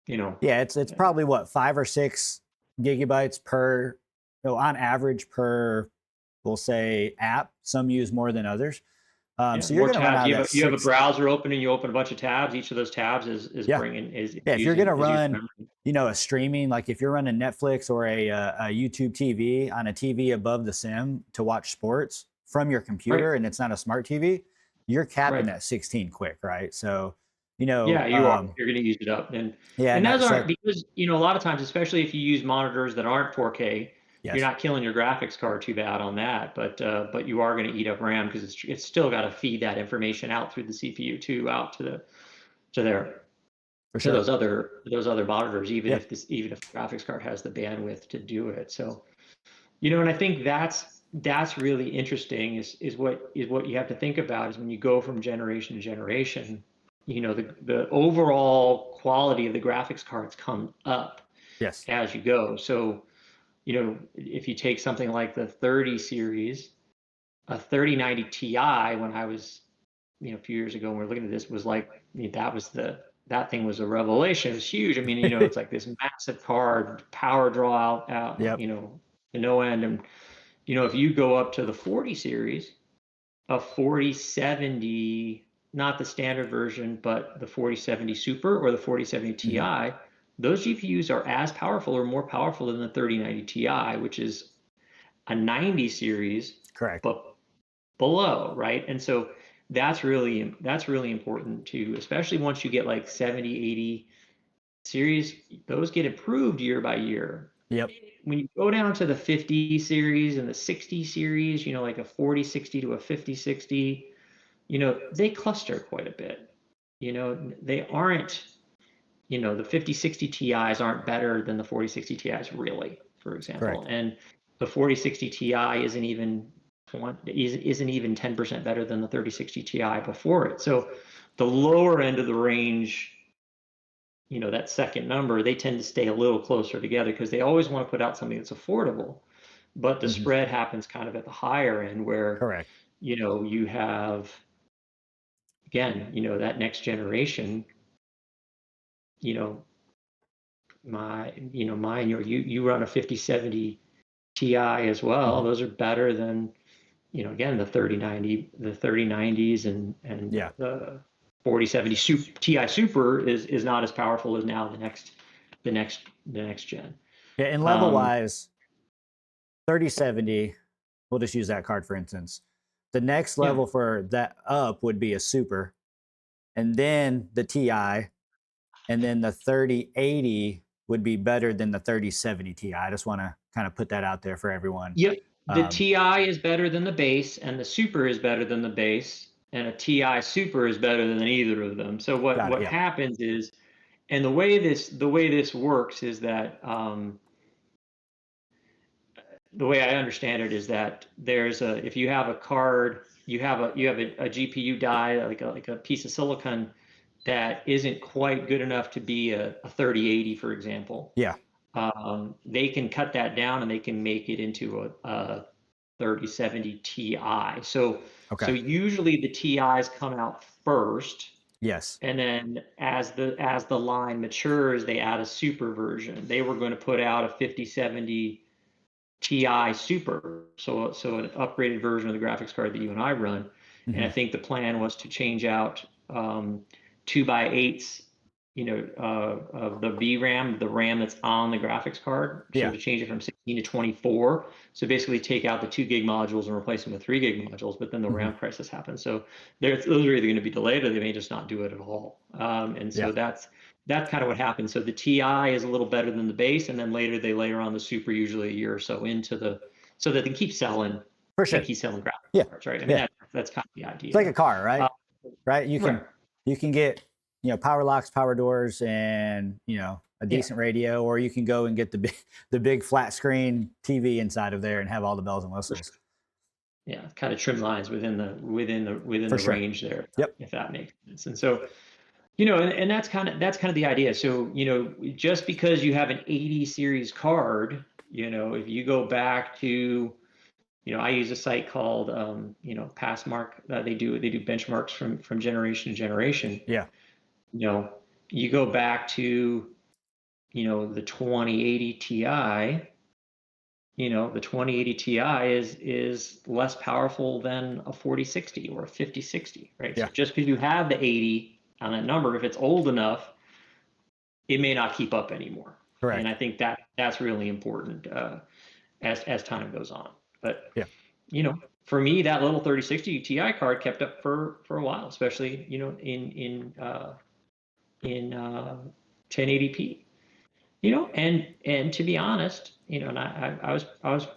Speaker 2: to,
Speaker 1: yeah, it's probably what 5 or 6 gigabytes per, on average per, we'll say app. Some use more than others.
Speaker 2: yeah,
Speaker 1: So you're
Speaker 2: more
Speaker 1: going to run
Speaker 2: tabs.
Speaker 1: out of that
Speaker 2: You have a
Speaker 1: six.
Speaker 2: browser open and you open a bunch of tabs. Each of those tabs is
Speaker 1: Yeah.
Speaker 2: bringing is
Speaker 1: Yeah, if you're going
Speaker 2: using
Speaker 1: to
Speaker 2: is using
Speaker 1: run,
Speaker 2: memory.
Speaker 1: a streaming, like if you're running Netflix or a YouTube TV on a TV above the sim to watch sports from your
Speaker 2: Right,
Speaker 1: computer and it's not a smart TV, you're capping
Speaker 2: right.
Speaker 1: at 16 quick, right? So,
Speaker 2: Yeah, you are. You're going to use it up,
Speaker 1: yeah,
Speaker 2: and
Speaker 1: and
Speaker 2: those
Speaker 1: that's
Speaker 2: aren't
Speaker 1: like,
Speaker 2: because a lot of times, especially if you use monitors that aren't 4K, you're
Speaker 1: yes,
Speaker 2: not killing your graphics card too bad on that. But you are going to eat up RAM because it's still got to feed that information out through the CPU too, out to their
Speaker 1: for
Speaker 2: to
Speaker 1: sure.
Speaker 2: those other monitors,
Speaker 1: Yeah.
Speaker 2: even if the graphics card has the bandwidth to do it. So and I think that's really interesting is what you have to think about is when you go from generation to generation, the overall quality of the graphics cards come up
Speaker 1: Yes.
Speaker 2: as you go. So, if you take something like the 30 series, a 3090 Ti when I was, a few years ago when we were looking at this was like, that thing was a revelation. It was huge. I mean, it's like this massive card, power draw out,
Speaker 1: Yep.
Speaker 2: to no end. And if you go up to the 40 series, a 4070, not the standard version, but the 4070 Super or the 4070
Speaker 1: Hmm.
Speaker 2: Ti, those GPUs are as powerful or more powerful than the 3090 Ti, which is a 90 series,
Speaker 1: Correct.
Speaker 2: but below, right? And so that's really important too, especially once you get like 70, 80 series, those get improved year by year.
Speaker 1: Yep.
Speaker 2: When you go down to the 50 series and the 60 series, like a 40-60 to a 50-60, they cluster quite a bit. They aren't, the 50-60 Ti's aren't better than the 40-60 Ti's really, for example.
Speaker 1: Correct.
Speaker 2: And the 40-60 Ti isn't even 10% better than the 30-60 Ti before it. So the lower end of the range, that second number, they tend to stay a little closer together because they always want to put out something that's affordable. But the spread happens kind of at the higher end where,
Speaker 1: Correct.
Speaker 2: you have, again, that next generation, mine, you run a 50-70 Ti as well. Those are better than, again, the 3090s and
Speaker 1: Yeah.
Speaker 2: the 4070 Ti Super is not as powerful as now the next gen.
Speaker 1: Yeah. And level wise, 3070, we'll just use that card for instance. The next level for that up would be a super, and then the Ti, and then the 3080 would be better than the 3070 Ti. I just want to kind of put that out there for everyone.
Speaker 2: Yep. The Ti is better than the base, and the Super is better than the base, and a Ti Super is better than either of them. So what happens is, and the way this works is that the way I understand it is that if you have a card, you have a GPU die, like a piece of silicon that isn't quite good enough to be a 3080, for example.
Speaker 1: Yeah.
Speaker 2: They can cut that down and they can make it into a 3070 Ti. So usually the Ti's come out first.
Speaker 1: Yes.
Speaker 2: And then as the line matures, they add a super version. They were going to put out a 5070 Ti Super, so an upgraded version of the graphics card that you and I run. And I think the plan was to change out 2x8s, of the VRAM, the RAM that's on the graphics card. So to change it from 16 to 24. So basically take out the 2 gig modules and replace them with 3 gig modules, but then the RAM crisis happens. So those are either going to be delayed or they may just not do it at all. And so that's kind of what happens. So the Ti is a little better than the base, and then later they layer on the Super, usually a year or so into so that they keep selling.
Speaker 1: For sure.
Speaker 2: They keep selling graphics cards, right? I mean, that's kind of the idea.
Speaker 1: It's like a car, right? Right. You can get, power locks, power doors, and, a decent radio, or you can go and get the big flat screen TV inside of there and have all the bells and whistles.
Speaker 2: Yeah, kind of trim lines within the range there.
Speaker 1: Yep.
Speaker 2: If that makes sense. And so, and that's kind of the idea. So, just because you have an 80 series card, if you go back to, I use a site called, Passmark. They do benchmarks from generation to generation.
Speaker 1: Yeah.
Speaker 2: You go back to, the 2080 Ti. The 2080 Ti is less powerful than a 4060 or a 5060, right?
Speaker 1: Yeah.
Speaker 2: So just because you have the 80 on that number, if it's old enough, it may not keep up anymore.
Speaker 1: Correct.
Speaker 2: And I think that's really important as time goes on. But for me, that little 3060 Ti card kept up for a while, especially in 1080p. And to be honest, and I was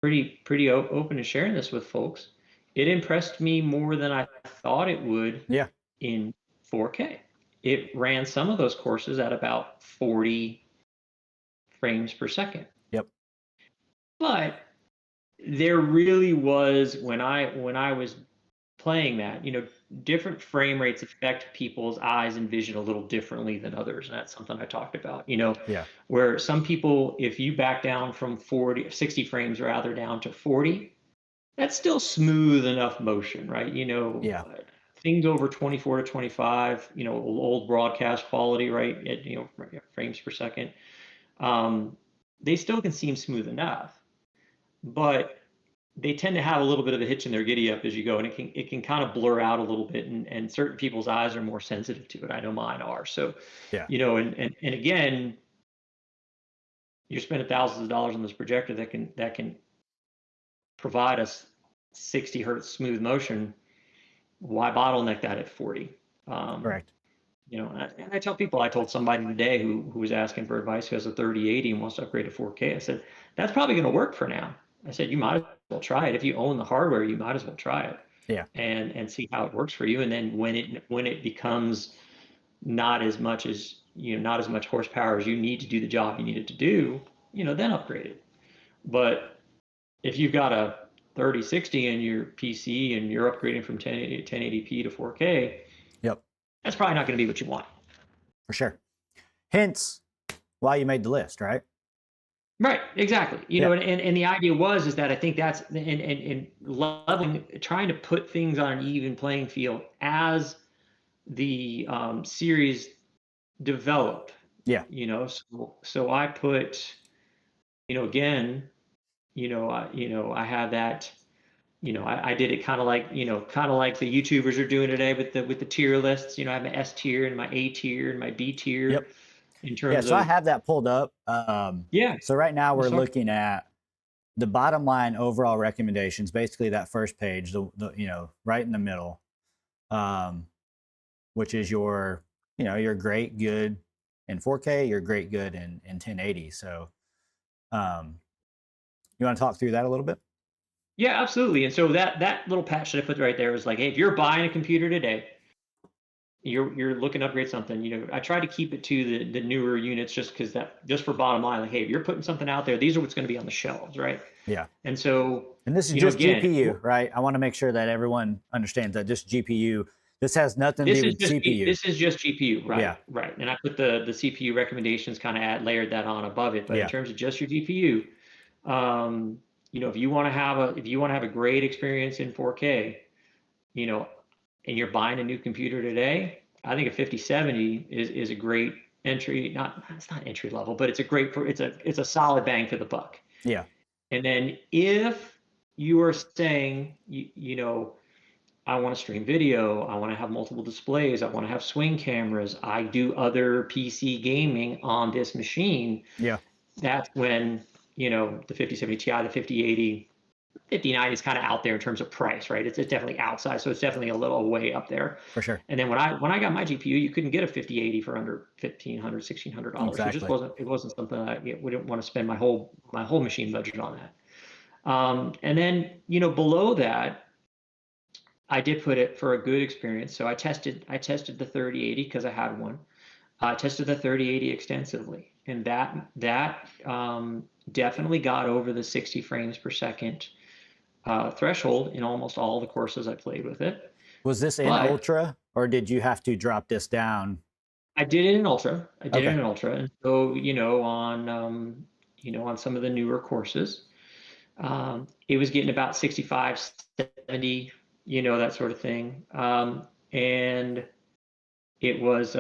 Speaker 2: pretty open to sharing this with folks. It impressed me more than I thought it would.
Speaker 1: Yeah.
Speaker 2: In 4K, it ran some of those courses at about 40 frames per second.
Speaker 1: Yep.
Speaker 2: But there really was, when I was playing that, different frame rates affect people's eyes and vision a little differently than others. And that's something I talked about, where some people, if you back down from 60 frames rather down to 40, that's still smooth enough motion, right? Things over 24 to 25, old broadcast quality, right? At, frames per second, they still can seem smooth enough, but they tend to have a little bit of a hitch in their giddy up as you go, and it can kind of blur out a little bit, and certain people's eyes are more sensitive to it. I know mine are. So, and again, you're spending thousands of dollars on this projector that can provide us 60 hertz smooth motion. why bottleneck that at 40? Um,
Speaker 1: Correct.
Speaker 2: you know, and I tell people, I told somebody today who was asking for advice, who has a 3080 and wants to upgrade to 4K. I said, that's probably going to work for now. I said, you might as well try it. If you own the hardware, you might as well try it
Speaker 1: Yeah.
Speaker 2: and see how it works for you. And then when it becomes not as much as, not as much horsepower as you need to do the job you need it to do, then upgrade it. But if you've got a 3060 in your PC and you're upgrading from 1080p to 4K,
Speaker 1: Yep.
Speaker 2: that's probably not going to be what you want.
Speaker 1: For sure. Hence why you made the list, right?
Speaker 2: Right, exactly.
Speaker 1: Yeah.
Speaker 2: And the idea is that I think that's and leveling, trying to put things on an even playing field as the series develop.
Speaker 1: Yeah.
Speaker 2: So I put, again, I have that. I did it kind of like, the YouTubers are doing today with the tier lists. I have my S tier and my A tier and my B tier
Speaker 1: Yep.
Speaker 2: in
Speaker 1: Yeah.
Speaker 2: terms
Speaker 1: So I
Speaker 2: of,
Speaker 1: have that pulled up.
Speaker 2: yeah.
Speaker 1: So right now we're
Speaker 2: Sorry.
Speaker 1: looking at the bottom line overall recommendations, basically that first page, the right in the middle, which is your great, good in 4K, your great, good in 1080. So, you want to talk through that a little bit?
Speaker 2: Yeah, absolutely. And so that little patch that I put right there was like, hey, if you're buying a computer today, you're looking to upgrade something. I try to keep it to the newer units just for bottom line. Like, hey, if you're putting something out there, these are what's going to be on the shelves, right?
Speaker 1: Yeah.
Speaker 2: And so,
Speaker 1: And this is just
Speaker 2: again,
Speaker 1: GPU, right? I want to make sure that everyone understands that just GPU. This has nothing to do with CPU.
Speaker 2: this is just GPU, right?
Speaker 1: Yeah.
Speaker 2: Right. And I put the CPU recommendations kind of layered that on above it. But in
Speaker 1: Yeah.
Speaker 2: terms of just your GPU, if you want to have a great experience in 4K, and you're buying a new computer today, I think a 5070 is a great entry. It's not entry level, but it's a solid bang for the buck.
Speaker 1: Yeah.
Speaker 2: And then if you are saying, I want to stream video, I want to have multiple displays, I want to have swing cameras, I do other PC gaming on this machine,
Speaker 1: Yeah.
Speaker 2: that's when, the 5070 Ti, the 5080, 59 is kind of out there in terms of price, right? It's definitely outside, so it's definitely a little way up there.
Speaker 1: For sure.
Speaker 2: And then when I got my GPU, you couldn't get a 5080 for under $1,500, $1,600.
Speaker 1: Exactly.
Speaker 2: It wasn't something that we didn't want to spend my whole machine budget on that. And then below that, I did put it for a good experience. So I tested the 3080 because I had one. I tested the 3080 extensively, and that definitely got over the 60 frames per second threshold in almost all the courses I played with it.
Speaker 1: Was this in
Speaker 2: But
Speaker 1: Ultra, or did you have to drop this down?
Speaker 2: I did it in Ultra.
Speaker 1: Okay.
Speaker 2: And so on some of the newer courses, it was getting about 65, 70, that sort of thing, and it was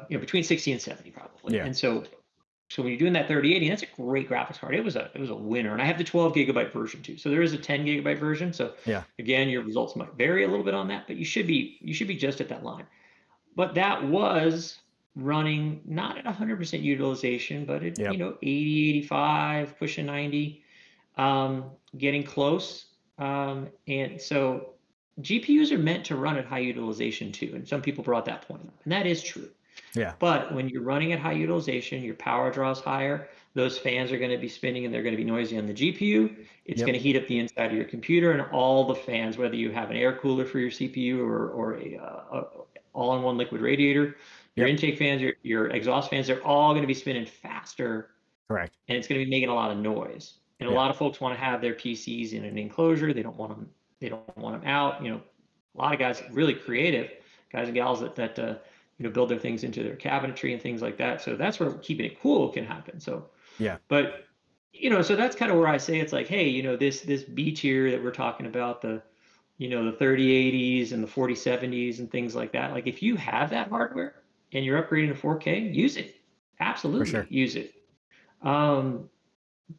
Speaker 2: between 60 and 70 probably.
Speaker 1: Yeah.
Speaker 2: And so when you're doing that 3080, that's a great graphics card. It was a winner. And I have the 12 gigabyte version too. So there is a 10 gigabyte version. So
Speaker 1: Yeah.
Speaker 2: again, your results might vary a little bit on that, but you should be just at that line. But that was running not at 100% utilization, but at
Speaker 1: Yep.
Speaker 2: 80, 85, pushing 90, getting close. And so GPUs are meant to run at high utilization too. And some people brought that point up, and that is true.
Speaker 1: Yeah.
Speaker 2: But when you're running at high utilization, your power draws higher. Those fans are going to be spinning and they're going to be noisy on the GPU. It's
Speaker 1: Yep.
Speaker 2: going to heat up the inside of your computer, and all the fans, whether you have an air cooler for your CPU or a all-in-one liquid radiator, your
Speaker 1: Yep.
Speaker 2: intake fans, your exhaust fans, they're all going to be spinning faster,
Speaker 1: Correct.
Speaker 2: and it's going to be making a lot of noise. And a
Speaker 1: Yeah.
Speaker 2: lot of folks want to have their PCs in an enclosure. They don't want them out. A lot of guys, really creative guys and gals that build their things into their cabinetry and things like that. So that's where keeping it cool can happen. So,
Speaker 1: Yeah.
Speaker 2: but so that's kind of where I say it's like, hey, this B tier that we're talking about, the 3080s and the 4070s and things like that. Like, if you have that hardware and you're upgrading to 4K, use it. Absolutely,
Speaker 1: sure.
Speaker 2: use it.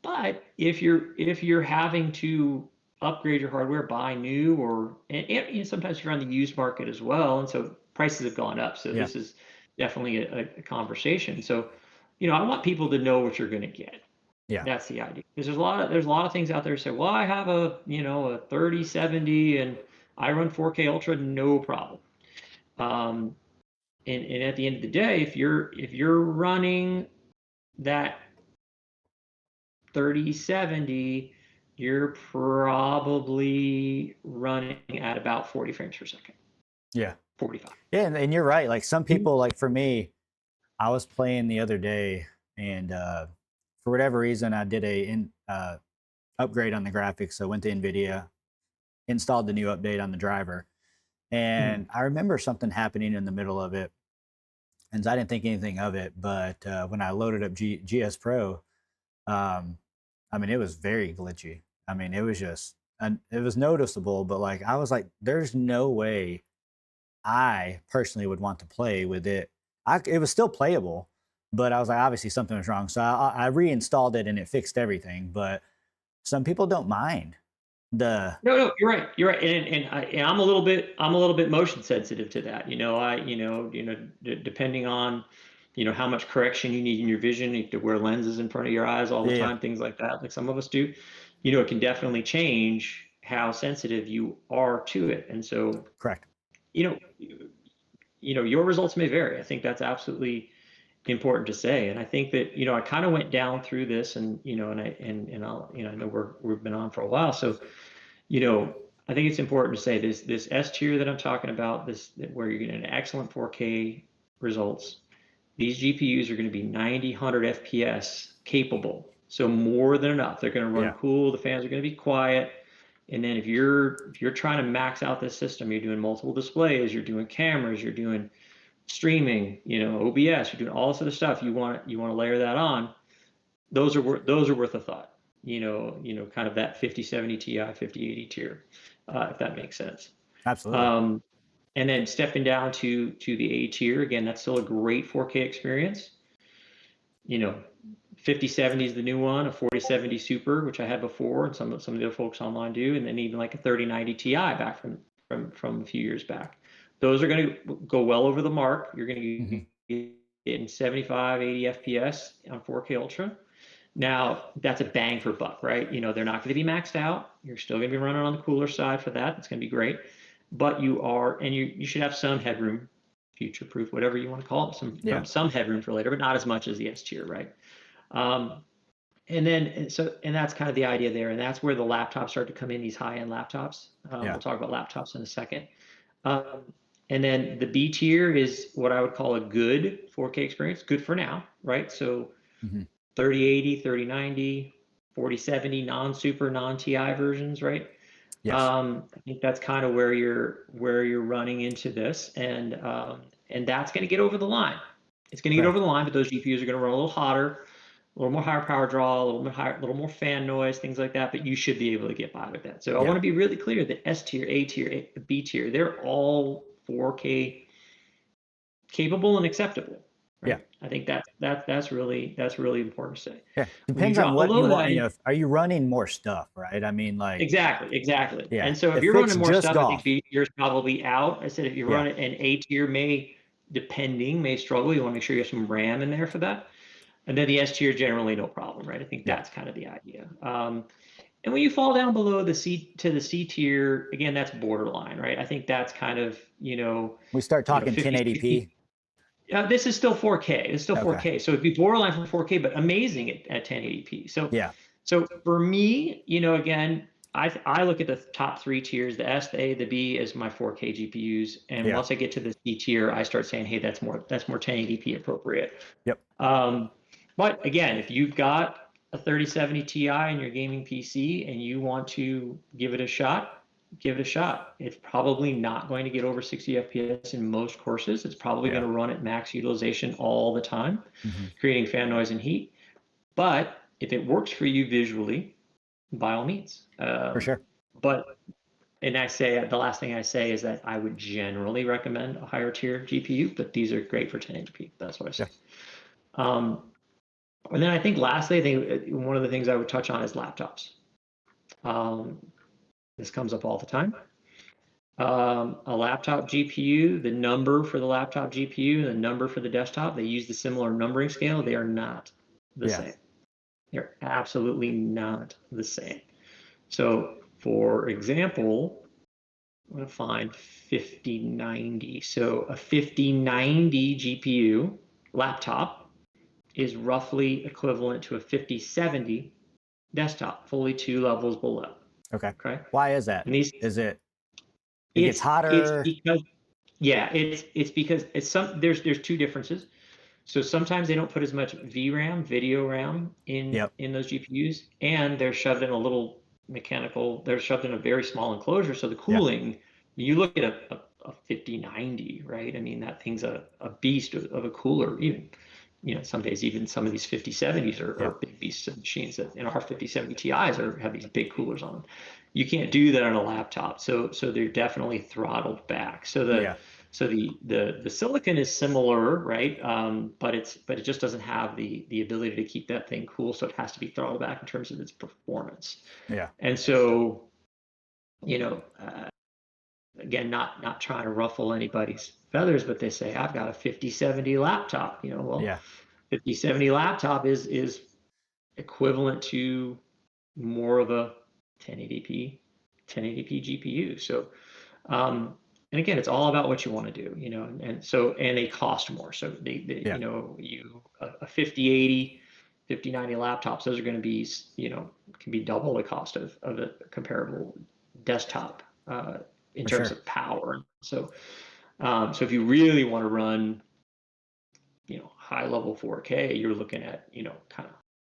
Speaker 2: But if you're having to upgrade your hardware, buy new, and sometimes you're on the used market as well, and so prices have gone up. So
Speaker 1: Yeah.
Speaker 2: this is definitely a conversation. So, I want people to know what you're going to get.
Speaker 1: Yeah.
Speaker 2: That's the idea. Because there's a lot of things out there that say, well, I have a 3070 and I run 4K Ultra, no problem. Um, and at the end of the day, if you're running that 3070, you're probably running at about 40 frames per second.
Speaker 1: Yeah.
Speaker 2: 45.
Speaker 1: Yeah, and you're right. Like some people, like for me, I was playing the other day, and for whatever reason, I did upgrade on the graphics. So I went to NVIDIA, installed the new update on the driver, and I remember something happening in the middle of it, and I didn't think anything of it. But when I loaded up GSPro, um, I mean, it was very glitchy. I mean, it was just, it was noticeable. But like, I was like, there's no way I personally would want to play with it. It was still playable, but I was like, obviously something was wrong. So I reinstalled it and it fixed everything. But some people don't mind the.
Speaker 2: No, you're right. You're right. And I'm a little bit motion sensitive to that. Depending on, how much correction you need in your vision, you have to wear lenses in front of your eyes all the
Speaker 1: Yeah,
Speaker 2: time, things like that, like some of us do. It can definitely change how sensitive you are to it. And so,
Speaker 1: correct.
Speaker 2: you know, your results may vary. I think that's absolutely important to say. And I think that, I kind of went down through this and, and I'll, I know we've been on for a while. So, I think it's important to say this S tier that I'm talking about, where you're getting an excellent 4K results. These GPUs are going to be 90, 100 FPS capable. So more than enough. They're going to run
Speaker 1: Yeah,
Speaker 2: cool. The fans are going to be quiet. And then if you're trying to max out this system, you're doing multiple displays, you're doing cameras, you're doing streaming, OBS, you're doing all this other stuff. You want to layer that on. Those are worth a thought. Kind of that 5070 Ti, 5080 tier, if that makes sense.
Speaker 1: absolutely.
Speaker 2: Um, and then stepping down to the A tier, again, that's still a great 4K experience. 5070 is the new one, a 4070 Super, which I had before, and some of the other folks online do, and then even like a 3090 Ti back from a few years back. Those are going to go well over the mark. You're going to
Speaker 1: Hmm.
Speaker 2: get in 75, 80 FPS on 4K Ultra. Now, that's a bang for buck, right? They're not going to be maxed out. You're still going to be running on the cooler side for that. It's going to be great. But you should have some headroom, future proof, whatever you want to call it,
Speaker 1: Yeah,
Speaker 2: some headroom for later, but not as much as the S tier, right? Um, and that's kind of the idea there. And that's where the laptops start to come in, these high end laptops.
Speaker 1: yeah.
Speaker 2: We'll talk about laptops in a second. Um, and then the B tier is what I would call a good 4K experience, good for now, right? So
Speaker 1: Hmm.
Speaker 2: 3080, 3090, 4070, non-super, non-TI versions, right?
Speaker 1: Yes.
Speaker 2: I think that's kind of where you're running into this, and that's going to get over the line. It's going to get over
Speaker 1: Correct.
Speaker 2: the line, but those GPUs are going to run a little hotter, a little more higher power draw, a little bit higher, a little more fan noise, things like that. But you should be able to get by with that. So I want
Speaker 1: Yeah.
Speaker 2: to be really clear that S tier, A tier, B tier, they're all 4K capable and acceptable,
Speaker 1: Yeah.
Speaker 2: right? I think that's really important to say.
Speaker 1: Yeah.
Speaker 2: When you
Speaker 1: Depends on
Speaker 2: drop
Speaker 1: what you
Speaker 2: below
Speaker 1: want.
Speaker 2: that,
Speaker 1: Are you running more stuff, right? I mean, like,
Speaker 2: exactly.
Speaker 1: yeah.
Speaker 2: And so if
Speaker 1: If
Speaker 2: you're
Speaker 1: it's
Speaker 2: running more
Speaker 1: just
Speaker 2: stuff, I think
Speaker 1: golf,
Speaker 2: B tier is probably out. I said if you
Speaker 1: yeah.
Speaker 2: run it an A tier may struggle. You want to make sure you have some RAM in there for that. And then the S tier generally no problem, right? I think
Speaker 1: Yeah.
Speaker 2: that's kind of the idea. And when you fall down below the C tier, again, that's borderline, right? I think that's kind of,
Speaker 1: We start talking
Speaker 2: 50,
Speaker 1: 1080p.
Speaker 2: 60. This is still 4K. It's still
Speaker 1: Okay.
Speaker 2: 4K. So it'd be borderline for 4K, but amazing at 1080p.
Speaker 1: Yeah.
Speaker 2: So for me, again, I look at the top three tiers, the S, the A, the B as my 4K GPUs. And
Speaker 1: Yeah.
Speaker 2: once I get to the C tier, I start saying, hey, that's more 1080p appropriate.
Speaker 1: Yep.
Speaker 2: Um, but again, if you've got a 3070 Ti in your gaming PC and you want to give it a shot, give it a shot. It's probably not going to get over 60 FPS in most courses. It's probably going
Speaker 1: Yeah.
Speaker 2: to run at max utilization all the time,
Speaker 1: Hmm.
Speaker 2: creating fan noise and heat. But if it works for you visually, by all means.
Speaker 1: For sure.
Speaker 2: But and I say the last thing I say is that I would generally recommend a higher tier GPU, but these are great for 1080p. That's what I say.
Speaker 1: Yeah.
Speaker 2: Um, and then I think lastly, I think one of the things I would touch on is laptops. Um, this comes up all the time. A laptop GPU, the number for the laptop GPU, the number for the desktop, they use the similar numbering scale. They are not the
Speaker 1: Yeah.
Speaker 2: same. They're absolutely not the same. So, for example, I'm gonna find 5090. So a 5090 GPU laptop is roughly equivalent to a 5070 desktop, fully 2 levels below.
Speaker 1: Okay.
Speaker 2: Okay.
Speaker 1: Why is that?
Speaker 2: And these,
Speaker 1: Is it gets
Speaker 2: it's
Speaker 1: hotter?
Speaker 2: because, yeah, it's because there's two differences. So sometimes they don't put as much VRAM, video RAM,
Speaker 1: Yep.
Speaker 2: in those GPUs, and they're shoved in a little mechanical. They're shoved in a very small enclosure, so the
Speaker 1: Yeah.
Speaker 2: cooling. You look at a 5090, right? I mean, that thing's a beast of a cooler. Even, some days even some of these 5070s are
Speaker 1: Yep.
Speaker 2: big beasts of machines. That our 5070 Ti's have these big coolers on them. You can't do that on a laptop, so they're definitely throttled back.
Speaker 1: Yeah.
Speaker 2: So the silicon is similar, right? But it just doesn't have the ability to keep that thing cool, so it has to be throttled back in terms of its performance.
Speaker 1: Yeah.
Speaker 2: And so, again, not trying to ruffle anybody's feathers, but they say I've got a 5070 laptop. Well,
Speaker 1: Yeah.
Speaker 2: 5070 laptop is equivalent to more of a 1080p 1080p GPU. So and again, it's all about what you want to do, and they cost more. So they
Speaker 1: Yeah.
Speaker 2: a 5080, 5090 laptops, those are going to be, can be double the cost of a comparable desktop in
Speaker 1: For
Speaker 2: terms
Speaker 1: sure.
Speaker 2: of power. So if you really want to run, high level 4K, you're looking at, kind of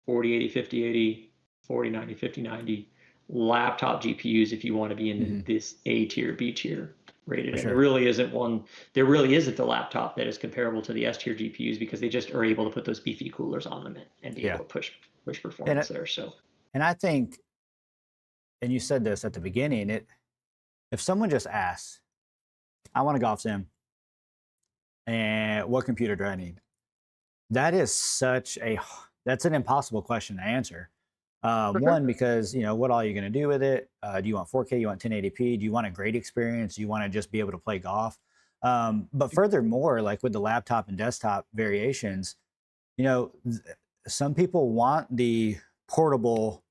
Speaker 2: 4080, 5080, 4090, 5090 laptop GPUs if you want to be in
Speaker 1: Hmm.
Speaker 2: this A tier, B tier rated.
Speaker 1: For
Speaker 2: And
Speaker 1: sure.
Speaker 2: there really isn't the laptop that is comparable to the S tier GPUs because they just are able to put those beefy coolers on them and be able
Speaker 1: Yeah.
Speaker 2: to push
Speaker 1: And
Speaker 2: performance there. So
Speaker 1: I think, and you said this at the beginning, if someone just asks, I want a golf sim, and what computer do I need? That is that's an impossible question to answer.
Speaker 2: for
Speaker 1: One,
Speaker 2: sure.
Speaker 1: because what all are you going to do with it? Do you want 4K? You want 1080p? Do you want a great experience? Do you want to just be able to play golf? But furthermore, like with the laptop and desktop variations, you know, some people want the portable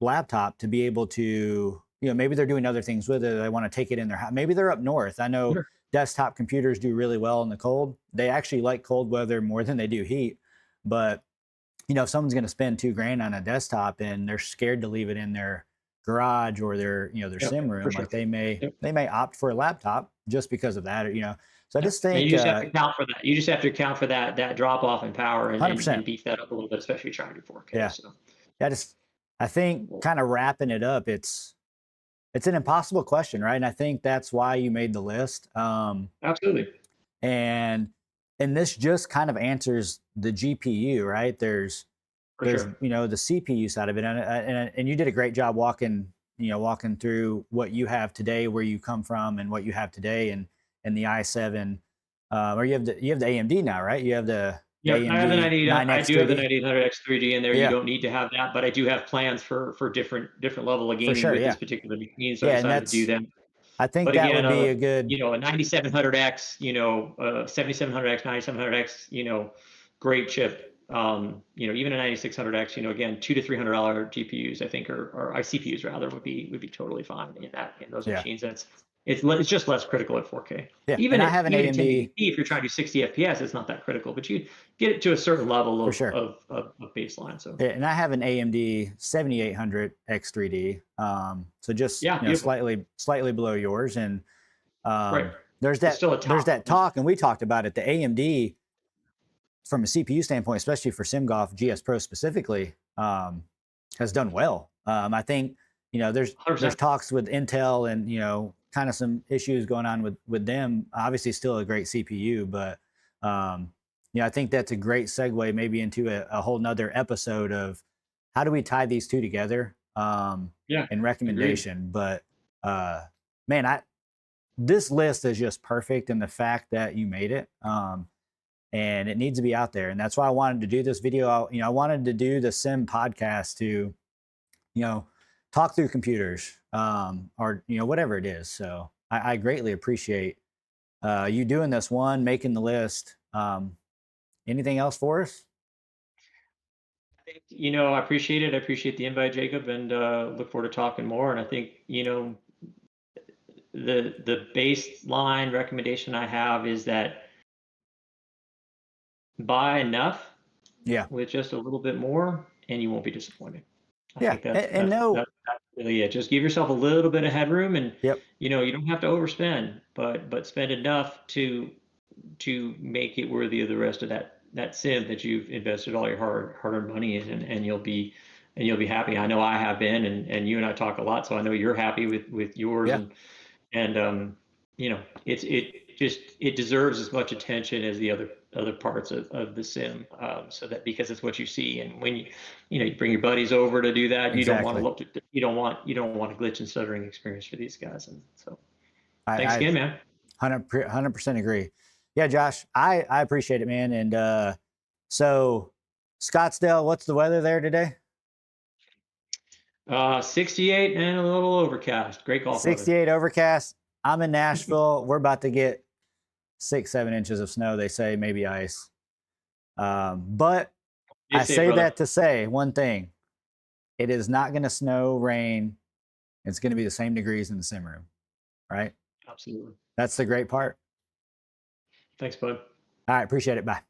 Speaker 1: laptop to be able to, maybe they're doing other things with it. They want to take it in their house. Maybe they're up north. I know
Speaker 2: Sure.
Speaker 1: desktop computers do really well in the cold. They actually like cold weather more than they do heat. But if someone's going to spend $2,000 on a desktop and they're scared to leave it in their garage or their
Speaker 2: Yep,
Speaker 1: sim
Speaker 2: for
Speaker 1: room,
Speaker 2: sure.
Speaker 1: like they may
Speaker 2: Yep.
Speaker 1: opt for a laptop just because of that. So I
Speaker 2: Yep.
Speaker 1: just
Speaker 2: And you
Speaker 1: think
Speaker 2: just have to account for that. You just have to account for that drop off in power and,
Speaker 1: 100%.
Speaker 2: beef that up a little bit, especially trying to do 4K.
Speaker 1: Yeah.
Speaker 2: So
Speaker 1: Yeah. I think
Speaker 2: well,
Speaker 1: kind of wrapping it up, it's an impossible question, right? And I think that's why you made the list.
Speaker 2: absolutely.
Speaker 1: And this just kind of answers the GPU, right?
Speaker 2: For sure.
Speaker 1: the CPU side of it, and you did a great job walking through what you have today, where you come from, and what you have today, and the i7, or you have the AMD now, right? You have the
Speaker 2: Yeah, I have the
Speaker 1: AMD
Speaker 2: 98. I do have the
Speaker 1: 9X3D.
Speaker 2: 9800X 3D in there. You
Speaker 1: Yeah,
Speaker 2: don't need to have that, but I do have plans for different level of
Speaker 1: for
Speaker 2: gaming
Speaker 1: sure.
Speaker 2: with
Speaker 1: Yeah,
Speaker 2: this particular machine, so I
Speaker 1: yeah, and
Speaker 2: decided to do them.
Speaker 1: I think
Speaker 2: But
Speaker 1: that
Speaker 2: again,
Speaker 1: would be a good.
Speaker 2: a 9700X, 7700X, 9700X, great chip. Even a 9600X, again, $200 to $300 GPUs, I think, or CPUs rather, would be totally fine in those
Speaker 1: Yeah,
Speaker 2: machines. It's just less critical at 4K.
Speaker 1: yeah,
Speaker 2: Even
Speaker 1: and I
Speaker 2: at
Speaker 1: have an
Speaker 2: even at
Speaker 1: AMD
Speaker 2: 1080p, if you're trying to do 60 FPS, it's not that critical. But you get it to a certain level
Speaker 1: for
Speaker 2: of
Speaker 1: sure.
Speaker 2: baseline. So
Speaker 1: Yeah, and I have an AMD 7800 X3D. So just
Speaker 2: yeah, beautiful.
Speaker 1: slightly below yours, and
Speaker 2: Right.
Speaker 1: there's
Speaker 2: It's
Speaker 1: that
Speaker 2: still a
Speaker 1: there's
Speaker 2: top.
Speaker 1: that talk, and we talked about it. The AMD, from a CPU standpoint, especially for sim golf, GSPro specifically, has done well. I think there's
Speaker 2: 100%.
Speaker 1: talks with Intel, and kind of some issues going on with them. Obviously, still a great CPU, but I think that's a great segue maybe into a whole nother episode of how do we tie these two together,
Speaker 2: Yeah,
Speaker 1: in
Speaker 2: agreed.
Speaker 1: recommendation. But man, this list is just perfect, and the fact that you made it. And it needs to be out there. And that's why I wanted to do this video. I wanted to do the Sim podcast to, talk through computers, or whatever it is. So I greatly appreciate you doing this one, making the list. Anything else for us?
Speaker 2: I appreciate it. I appreciate the invite, Jacob, and look forward to talking more. And I think, the baseline recommendation I have is that buy enough
Speaker 1: Yeah.
Speaker 2: with just a little bit more, and you won't be disappointed. I
Speaker 1: Yeah.
Speaker 2: think that's
Speaker 1: And no,
Speaker 2: that's really it. Just give yourself a little bit of headroom, and
Speaker 1: yep.
Speaker 2: you don't have to overspend, but spend enough to make it worthy of the rest of that sim that you've invested all your hard-earned money in, and you'll be happy. I know I have been, and you and I talk a lot, so I know you're happy with yours,
Speaker 1: Yeah.
Speaker 2: and it deserves as much attention as the other parts of the sim, so that, because it's what you see, and when you bring your buddies over to do that, you don't want to
Speaker 1: Exactly.
Speaker 2: look, you don't want a glitch and stuttering experience for these guys, and so thanks
Speaker 1: I
Speaker 2: again, man.
Speaker 1: 100% agree. Yeah, Josh, I appreciate it, man. And so Scottsdale, what's the weather there today?
Speaker 2: 68 and a little overcast. Great golf weather.
Speaker 1: 68 overcast. I'm in Nashville. We're about to get 6-7 inches of snow, they say, maybe ice. But I say that to say one thing: it is not going to snow, rain. It's going to be the same degrees in the sim room, right?
Speaker 2: Absolutely.
Speaker 1: That's the great part.
Speaker 2: Thanks, bud.
Speaker 1: All right, appreciate it. Bye.